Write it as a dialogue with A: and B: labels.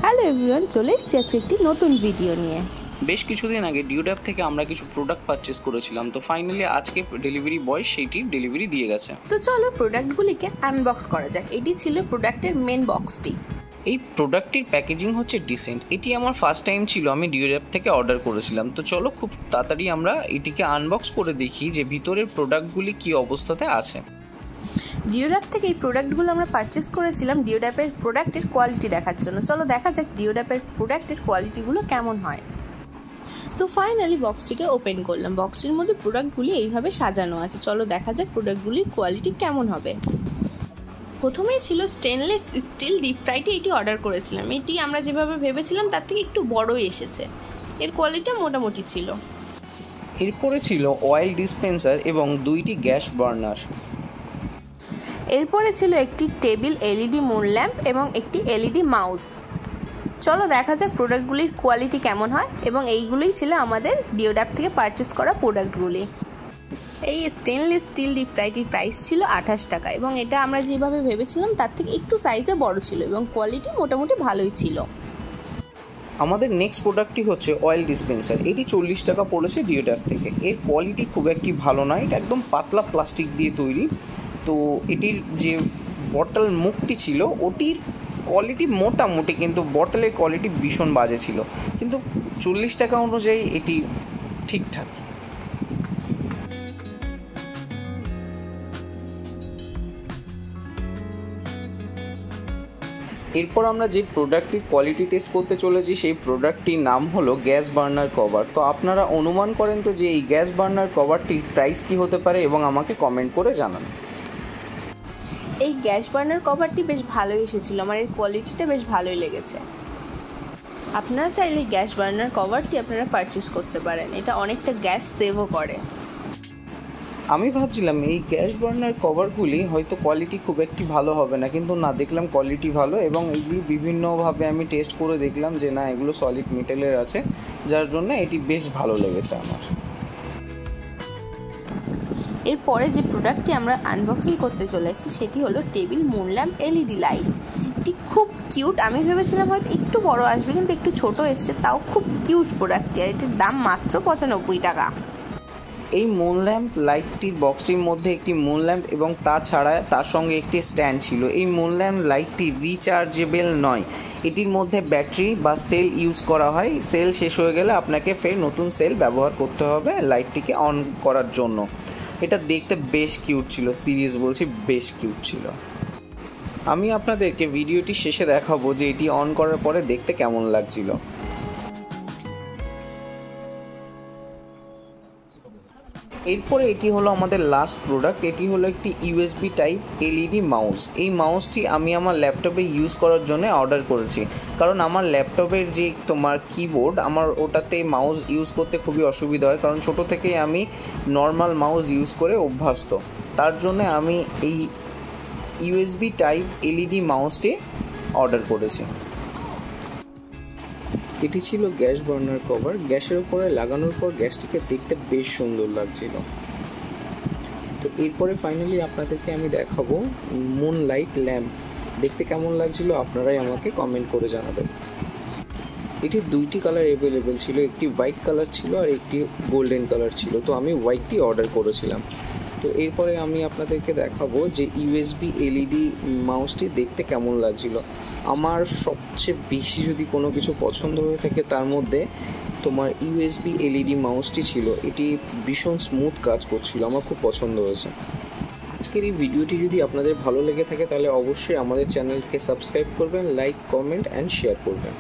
A: Hello everyone, চলে এসেছি আজকে একটি নতুন ভিডিও নিয়ে।
B: বেশ কিছুদিন আগে ডিউড অ্যাপ থেকে আমরা কিছু প্রোডাক্ট পারচেস করেছিলাম, তো ফাইনালি আজকে ডেলিভারি বয় সেইটি ডেলিভারি দিয়ে গেছে।
A: তো চলো প্রোডাক্টগুলিকে আনবক্স করা যাক। এটি ছিল প্রোডাক্টের মেন বক্সটি।
B: এই প্রোডাক্টটির প্যাকেজিং হচ্ছে ডিসেন্ট। এটি আমার ফার্স্ট টাইম ছিল, আমি ডিউড অ্যাপ থেকে অর্ডার করেছিলাম। তো চলো খুব তাড়াতাড়ি আমরা এটিকে আনবক্স করে দেখি যে ভিতরের প্রোডাক্টগুলি কী অবস্থাতে আছে।
A: ডিউড অ্যাপ থেকে এই প্রোডাক্টগুলো আমরা পারচেস করেছিলাম ডিউড অ্যাপের প্রোডাক্টের কোয়ালিটি দেখার জন্য। চলো দেখা যাক ডিউড অ্যাপের প্রোডাক্টের কোয়ালিটিগুলো কেমন হয়। তো ফাইনালি বক্সটিকে ওপেন করলাম। বক্সটির মধ্যে প্রোডাক্টগুলি এইভাবে সাজানো আছে। চলো দেখা যাক প্রোডাক্টগুলির কোয়ালিটি কেমন হবে। প্রথমেই ছিল স্টেনলেস স্টিল ডিপ ফ্রাইটি। এটি অর্ডার করেছিলাম। এটি আমরা যেভাবে ভেবেছিলাম তার থেকে একটু বড়ই এসেছে। এর কোয়ালিটি মোটামুটি ছিল।
B: এরপরে ছিল অয়েল ডিসপেন্সার এবং 2টি গ্যাস বার্নার।
A: এরপরে ছিল একটি টেবিল এলইডি মুন ল্যাম্প এবং একটি এলইডি মাউস। চলো দেখা যাক প্রোডাক্টগুলির কোয়ালিটি কেমন হয়। এবং এইগুলোই ছিল আমাদের ডিউড অ্যাপ থেকে পারচেস করা প্রোডাক্টগুলি। এই স্টেনলেস স্টিল ডিপ ফ্রাইটির প্রাইস ছিল 28 টাকা এবং এটা আমরা যেভাবে ভেবেছিলাম তার থেকে একটু সাইজে বড় ছিল এবং কোয়ালিটি মোটামুটি ভালোই ছিল।
B: আমাদের নেক্সট প্রোডাক্টটি হচ্ছে অয়েল ডিসপেন্সার। এটি 40 টাকা পড়েছে ডিউড অ্যাপ থেকে। এর কোয়ালিটি খুব একটি ভালো নয়, এটা একদম পাতলা প্লাস্টিক দিয়ে তৈরি। তো এটির যে বটল মুখটি ছিল ওটির কোয়ালিটি মোটামুটি, কিন্তু বটলের কোয়ালিটি ভীষণ বাজে ছিল। কিন্তু 40 টাকা অনুযায়ী এটি ঠিকঠাক। এরপর আমরা যে প্রোডাক্টটির কোয়ালিটি টেস্ট করতে চলেছি সেই প্রোডাক্টটির নাম হলো গ্যাস বার্নার কভার। তো আপনারা অনুমান করেন তো যে এই গ্যাস বার্নার কভারটির প্রাইস কী হতে পারে এবং আমাকে কমেন্ট করে জানান।
A: এই গ্যাস বার্নার কভারটি বেশ ভালোই এসেছিলো। আমার এর কোয়ালিটিটা বেশ ভালোই লেগেছে। আপনারা চাইলে গ্যাস বার্নার কভারটি আপনারা পারচেস করতে পারেন। এটা অনেকটা গ্যাস সেভও করে।
B: আমি ভাবছিলাম এই গ্যাস বার্নার কভারগুলি হয়তো কোয়ালিটি খুব একটি ভালো হবে না, কিন্তু না, দেখলাম কোয়ালিটি ভালো এবং এগুলি বিভিন্নভাবে আমি টেস্ট করে দেখলাম যে না, এগুলো সলিড মেটালের আছে, যার জন্য এটি বেশ ভালো লেগেছে আমার।
A: এরপরে যে প্রোডাক্টটি আমরা আনবক্সিং করতে চলেছি সেটি হলো table moon lamp LED light. এটি খুব কিউট। আমি ভেবেছিলাম হয়তো একটু বড় আসবে, কিন্তু একটু ছোট এসছে। তাও খুব কিউট প্রোডাক্টটি। আর এটির দাম মাত্র 95 টাকা।
B: এই মুন ল্যাম্প লাইটটির বক্সটির মধ্যে একটি মুন ল্যাম্প এবং তাছাড়া তার সঙ্গে একটি স্ট্যান্ড ছিল। এই মুন ল্যাম্প লাইটটি রিচার্জেবল নয়। এটির মধ্যে ব্যাটারি বা সেল ইউজ করা হয়। সেল শেষ হয়ে গেলে আপনাকে ফের নতুন সেল ব্যবহার করতে হবে লাইটটিকে অন করার জন্য। এটা দেখতে বেশ কিউট ছিল, সিরিয়াস বলছি, বেশ কিউট ছিল। আমি আপনাদেরকে ভিডিওটি শেষে দেখাবো যে এটি অন করার পরে দেখতে কেমন লাগছিল। এরপরে এটি হলো আমাদের লাস্ট প্রোডাক্ট। এটি হলো একটি ইউএসবি টাইপ এলইডি মাউস। এই মাউসটি আমি আমার ল্যাপটপে ইউজ করার জন্য অর্ডার করেছি, কারণ আমার ল্যাপটপের যে কিবোর্ড, আমার ওটাতে মাউস ইউজ করতে খুবই অসুবিধা হয়, কারণ ছোট থেকেই আমি নর্মাল মাউস ইউজ করে অভ্যস্ত। তার জন্য আমি এই ইউএসবি টাইপ এলইডি মাউসটি অর্ডার করেছি। এটি ছিল গ্যাস বার্নার কভার। গ্যাসের উপরে লাগানোর পর গ্যাসটিকে দেখতে বেশ সুন্দর লাগছিল। তো এরপরে ফাইনালি আপনাদেরকে আমি দেখাবো মুন লাইট ল্যাম্প। দেখতে কেমন লাগছিল আপনারাই আমাকে কমেন্ট করে জানাবেন। এটির 2টি কালার অ্যাভেলেবেল ছিল, একটি হোয়াইট কালার ছিল আর একটি গোল্ডেন কালার ছিল। তো আমি হোয়াইটটি অর্ডার করেছিলাম। তো এরপরে আমি আপনাদেরকে দেখাবো যে ইউএসবি এলইডি মাউসটি দেখতে কেমন লাগছিল। আমার সবচেয়ে বেশি যদি কোনো কিছু পছন্দ হয়ে থাকে তার মধ্যে তোমার ইউএসবি এলইডি মাউসটি ছিল। এটি ভীষণ স্মুথ কাজ করছিল, আমার খুব পছন্দ হয়েছে। আজকের এই ভিডিওটি যদি আপনাদের ভালো লেগে থাকে তাহলে অবশ্যই আমাদের চ্যানেলকে সাবস্ক্রাইব করবেন, লাইক, কমেন্ট অ্যান্ড শেয়ার করবেন।